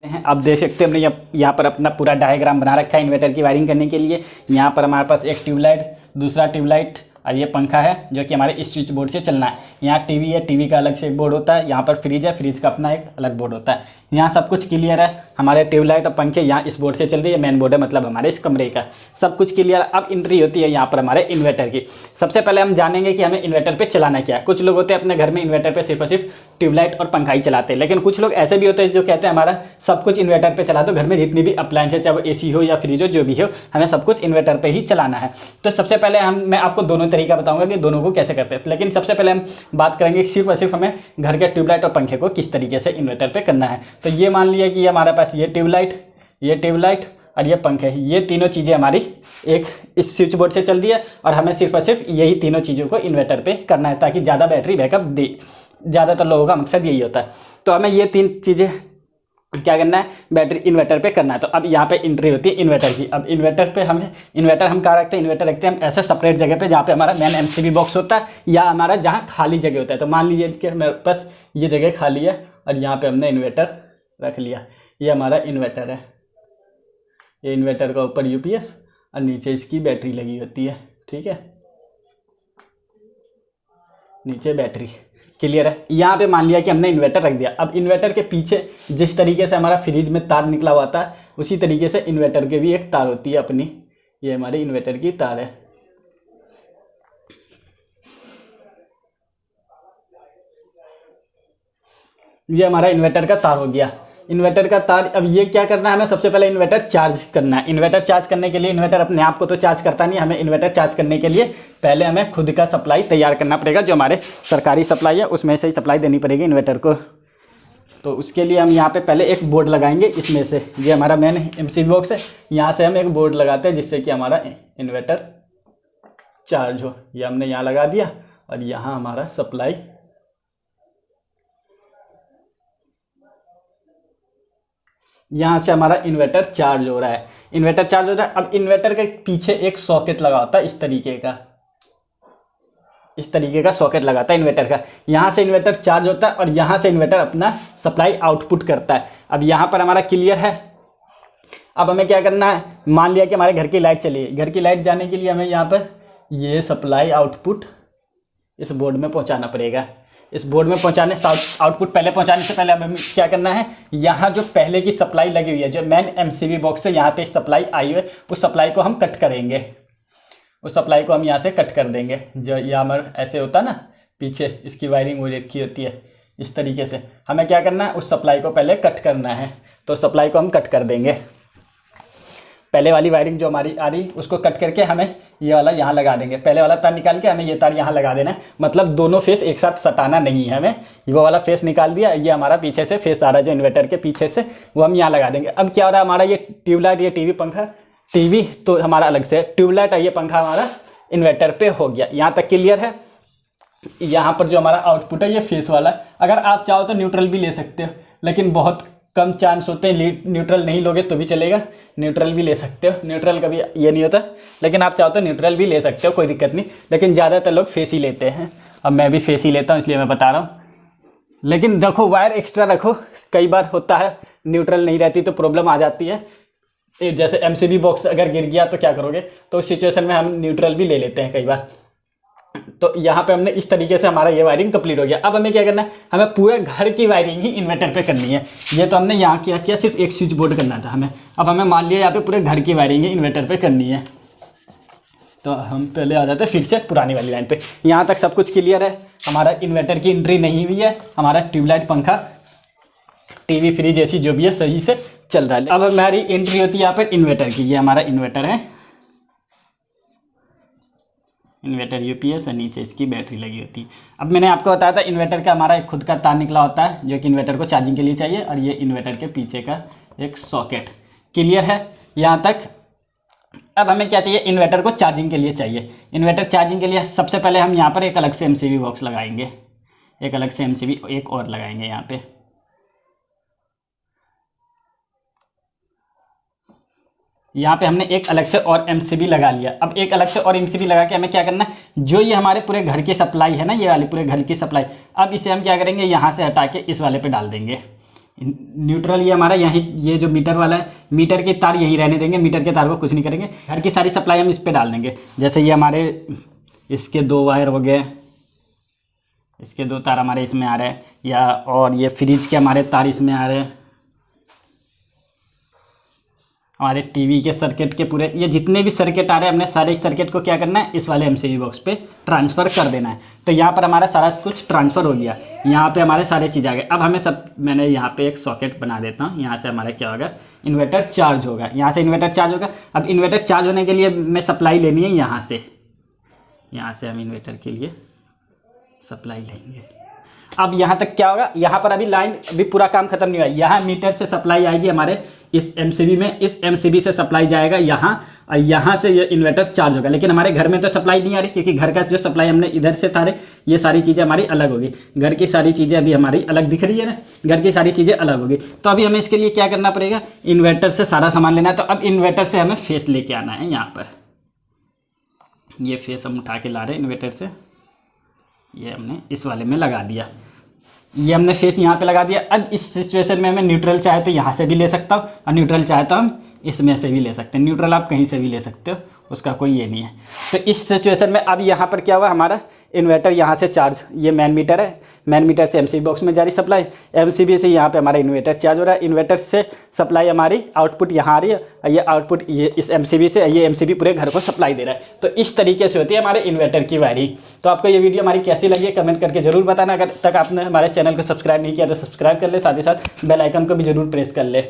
हैं। आप देख सकते हैं हमने यहाँ पर अपना पूरा डायग्राम बना रखा है इन्वर्टर की वायरिंग करने के लिए। यहाँ पर हमारे पास एक ट्यूबलाइट, दूसरा ट्यूबलाइट और ये पंखा है जो कि हमारे इस स्विच बोर्ड से चलना है। यहाँ टीवी है, टीवी का अलग से एक बोर्ड होता है। यहाँ पर फ्रिज है, फ्रिज का अपना एक अलग बोर्ड होता है। यहाँ सब कुछ क्लियर है। हमारे ट्यूबलाइट और पंखे यहाँ इस बोर्ड से चल रही है, मेन बोर्ड है मतलब हमारे इस कमरे का। सब कुछ क्लियर। अब एंट्री होती है यहाँ पर हमारे इन्वर्टर की। सबसे पहले हम जानेंगे कि हमें इन्वर्टर पर चलाना क्या है। कुछ लोग होते हैं अपने घर में इन्वर्टर पर सिर्फ और सिर्फ ट्यूबलाइट और पंखा ही चलाते हैं, लेकिन कुछ लोग ऐसे भी होते हैं जो कहते हैं हमारा सब कुछ इन्वर्टर पर चला दो। घर में जितनी भी अप्लायंस है, चाहे वो AC हो या फ्रिज हो, जो भी हो, हमें सब कुछ इन्वर्टर पर ही चलाना है। तो सबसे पहले मैं आपको दोनों तरीका बताऊंगा कि दोनों को कैसे करते हैं। लेकिन सबसे पहले हम बात करेंगे सिर्फ और सिर्फ हमें घर के ट्यूबलाइट और पंखे को किस तरीके से इन्वर्टर पे करना है। तो ये मान लिया कि ये हमारे पास ये ट्यूबलाइट और ये पंखे, ये तीनों चीज़ें हमारी एक इस स्विच बोर्ड से चल रही है और हमें सिर्फ और सिर्फ यही तीनों चीज़ों को इन्वर्टर पे करना है ताकि ज़्यादा बैटरी बैकअप दे। ज़्यादातर लोगों का मकसद यही होता है। तो हमें ये तीन चीज़ें क्या करना है, बैटरी इन्वर्टर पे करना है। तो अब यहाँ पे एंट्री होती है इन्वर्टर की। अब इन्वर्टर पे हम कहाँ रखते हैं, इन्वर्टर रखते हैं हम ऐसे सेपरेट जगह पे जहाँ पे हमारा मेन MCB बॉक्स होता है या हमारा जहाँ खाली जगह होता है। तो मान लीजिए कि हमारे पास ये जगह खाली है और यहाँ पे हमने इन्वर्टर रख लिया। ये हमारा इन्वर्टर है। ये इन्वर्टर का ऊपर UPS और नीचे इसकी बैटरी लगी होती है। ठीक है, नीचे बैटरी। क्लियर है। यहाँ पे मान लिया कि हमने इन्वर्टर रख दिया। अब इन्वर्टर के पीछे जिस तरीके से हमारा फ्रिज में तार निकला हुआ था, उसी तरीके से इन्वर्टर के भी एक तार होती है अपनी। ये हमारी इन्वर्टर की तार है। ये हमारा इन्वर्टर का तार हो गया। इन्वर्टर का तार। अब ये क्या करना है, हमें सबसे पहले इन्वर्टर चार्ज करना है। इन्वर्टर चार्ज करने के लिए, इन्वर्टर अपने आप को तो चार्ज करता नहीं, हमें इन्वर्टर चार्ज करने के लिए पहले हमें खुद का सप्लाई तैयार करना पड़ेगा। जो हमारे सरकारी सप्लाई है उसमें से ही सप्लाई देनी पड़ेगी इन्वर्टर को। तो उसके लिए हम यहाँ पे पहले एक बोर्ड लगाएंगे इसमें से। ये हमारा मेन MCB बॉक्स है, यहाँ से हम एक बोर्ड लगाते हैं जिससे कि हमारा इन्वर्टर चार्ज हो। ये हमने यहाँ लगा दिया और यहाँ हमारा सप्लाई यहाँ से हमारा इन्वर्टर चार्ज हो रहा है। इन्वर्टर चार्ज हो रहा है। अब इन्वर्टर के पीछे एक सॉकेट लगा होता है इस तरीके का सॉकेट लगाता है इन्वर्टर का। यहाँ से इन्वर्टर चार्ज होता है और यहाँ से इन्वर्टर अपना सप्लाई आउटपुट करता है। अब यहाँ पर हमारा क्लियर है। अब हमें क्या करना है, मान लिया कि हमारे घर की लाइट चली है। घर की लाइट जाने के लिए हमें यहाँ पर ये सप्लाई आउटपुट इस बोर्ड में पहुँचाना पड़ेगा। इस बोर्ड में पहुंचाने आउटपुट पहले पहुंचाने से पहले हमें क्या करना है, यहाँ जो पहले की सप्लाई लगी हुई है, जो मेन MCB बॉक्स से यहाँ पे सप्लाई आई है, उस सप्लाई को हम कट करेंगे। उस सप्लाई को हम यहाँ से कट कर देंगे। जो यहाँ पर ऐसे होता है ना, पीछे इसकी वायरिंग हो रखी होती है इस तरीके से। हमें क्या करना है, उस सप्लाई को पहले कट करना है। तो सप्लाई को हम कट कर देंगे। पहले वाली वायरिंग जो हमारी आ रही उसको कट करके हमें ये वाला यहाँ लगा देंगे। पहले वाला तार निकाल के हमें ये तार यहाँ लगा देना है। मतलब दोनों फेस एक साथ सटाना नहीं है हमें। वो वाला फेस निकाल दिया, ये हमारा पीछे से फेस आ रहा है जो इन्वर्टर के पीछे से, वो हम यहाँ लगा देंगे। अब क्या हो रहा है, हमारा ये ट्यूबलाइट, ये टीवी, पंखा, टीवी तो हमारा अलग से, ट्यूबलाइट और ये पंखा हमारा इन्वर्टर पे हो गया। यहाँ तक क्लियर है। यहाँ पर जो हमारा आउटपुट है ये फेस वाला। अगर आप चाहो तो न्यूट्रल भी ले सकते हो, लेकिन बहुत कम चांस होते हैं। न्यूट्रल नहीं लोगे तो भी चलेगा, न्यूट्रल भी ले सकते हो। न्यूट्रल कभी ये नहीं होता, लेकिन आप चाहो तो न्यूट्रल भी ले सकते हो, कोई दिक्कत नहीं। लेकिन ज़्यादातर लोग फेस ही लेते हैं। अब मैं भी फेस ही लेता हूँ, इसलिए मैं बता रहा हूँ। लेकिन रखो, वायर एक्स्ट्रा रखो। कई बार होता है न्यूट्रल नहीं रहती तो प्रॉब्लम आ जाती है। जैसे MCB बॉक्स अगर गिर गया तो क्या करोगे, तो उस सिचुएशन में हम न्यूट्रल भी ले लेते हैं कई बार। तो यहाँ पे हमने इस तरीके से हमारा ये वायरिंग कंप्लीट हो गया। अब हमें क्या करना है, हमें पूरे घर की वायरिंग ही इन्वर्टर पे करनी है। ये तो हमने यहाँ किया सिर्फ एक स्विच बोर्ड करना था हमें। अब हमें मान लिया यहाँ पे पूरे घर की वायरिंग ही इन्वर्टर पे करनी है। तो हम पहले आ जाते हैं फिर से पुरानी वाली लाइन पे। यहाँ तक सब कुछ क्लियर है। हमारा इन्वर्टर की एंट्री नहीं हुई है। हमारा ट्यूबलाइट, पंखा, टीवी, फ्रिज, AC जो भी है सही से चल रहा है। अब हमारी एंट्री होती है यहाँ पर इन्वर्टर की। ये हमारा इन्वर्टर है, इन्वर्टर UPS और नीचे इसकी बैटरी लगी होती है। अब मैंने आपको बताया था इन्वर्टर का हमारा एक खुद का तार निकला होता है जो कि इन्वर्टर को चार्जिंग के लिए चाहिए, और ये इन्वर्टर के पीछे का एक सॉकेट। क्लियर है यहाँ तक। अब हमें क्या चाहिए, इन्वर्टर को चार्जिंग के लिए चाहिए। इन्वर्टर चार्जिंग के लिए सबसे पहले हम यहाँ पर एक अलग से MCB बॉक्स लगाएंगे। एक अलग से MCB एक और लगाएंगे यहाँ पे। यहाँ पे हमने एक अलग से और MCB लगा लिया। अब एक अलग से और MCB लगा के हमें क्या करना है, जो ये हमारे पूरे घर की सप्लाई है ना, ये वाली पूरे घर की सप्लाई, अब इसे हम क्या करेंगे, यहाँ से हटा के इस वाले पे डाल देंगे। न्यूट्रल ये हमारा यहीं, ये जो मीटर वाला है, मीटर के तार यहीं रहने देंगे, मीटर के तार को कुछ नहीं करेंगे। घर की सारी सप्लाई हम इस पर डाल देंगे। जैसे ये हमारे इसके 2 वायर हो गए, इसके 2 तार हमारे इसमें आ रहे हैं, या और ये फ्रिज के हमारे तार इसमें आ रहे हैं, हमारे टीवी के सर्किट के पूरे, ये जितने भी सर्किट आ रहे हैं हमने सारे सर्किट को क्या करना है, इस वाले एमसीबी बॉक्स पे ट्रांसफ़र कर देना है। तो यहाँ पर हमारा सारा कुछ ट्रांसफ़र हो गया, यहाँ पे हमारे सारे चीज़ आ गए। अब हमें सब, मैंने यहाँ पे एक सॉकेट बना देता हूँ, यहाँ से हमारा क्या होगा, इन्वर्टर चार्ज होगा, यहाँ से इन्वर्टर चार्ज होगा। अब इन्वर्टर चार्ज होने के लिए मैं सप्लाई लेनी है यहाँ से हम इन्वर्टर के लिए सप्लाई लेंगे। अब यहाँ तक क्या होगा, यहाँ पर अभी लाइन, अभी पूरा काम खत्म नहीं हुआ। यहाँ मीटर से सप्लाई आएगी हमारे इस एमसीबी में, इस एमसीबी से सप्लाई जाएगा यहाँ, और यहाँ से ये इन्वर्टर चार्ज होगा। लेकिन हमारे घर में तो सप्लाई नहीं आ रही, क्योंकि घर का जो सप्लाई हमने इधर से तारे, ये सारी चीज़ें हमारी अलग होगी। घर की सारी चीज़ें अभी हमारी अलग दिख रही है ना, घर की सारी चीज़ें अलग होगी। तो अभी हमें इसके लिए क्या करना पड़ेगा, इन्वर्टर से सारा सामान लेना है। तो अब इन्वर्टर से हमें फेस लेके आना है। यहाँ पर ये फेस हम उठा के ला रहे हैं इन्वर्टर से, ये हमने इस वाले में लगा दिया, ये हमने फेस यहाँ पे लगा दिया। अब इस सिचुएशन में हमें न्यूट्रल चाहे तो यहाँ से भी ले सकता हूँ, और न्यूट्रल चाहे तो हम इसमें से भी ले सकते हैं। न्यूट्रल आप कहीं से भी ले सकते हो, उसका कोई ये नहीं है। तो इस सिचुएशन में अब यहाँ पर क्या हुआ, हमारा इन्वर्टर यहाँ से चार्ज, ये मैन मीटर है, मैन मीटर से एमसीबी बॉक्स में जा रही सप्लाई, एमसीबी से यहाँ पे हमारा इन्वर्टर चार्ज हो रहा है, इन्वर्टर से सप्लाई हमारी आउटपुट यहाँ आ रही है, और ये आउटपुट ये इस एमसीबी से, ये एमसीबी पूरे घर को सप्लाई दे रहा है। तो इस तरीके से होती है हमारे इन्वर्टर की वायरिंग। तो आपको ये वीडियो हमारी कैसी लगी है कमेंट करके जरूर बताना। अगर तक आपने हमारे चैनल को सब्सक्राइब नहीं किया तो सब्सक्राइब कर ले, साथ ही साथ बेल आइकन को भी जरूर प्रेस कर ले।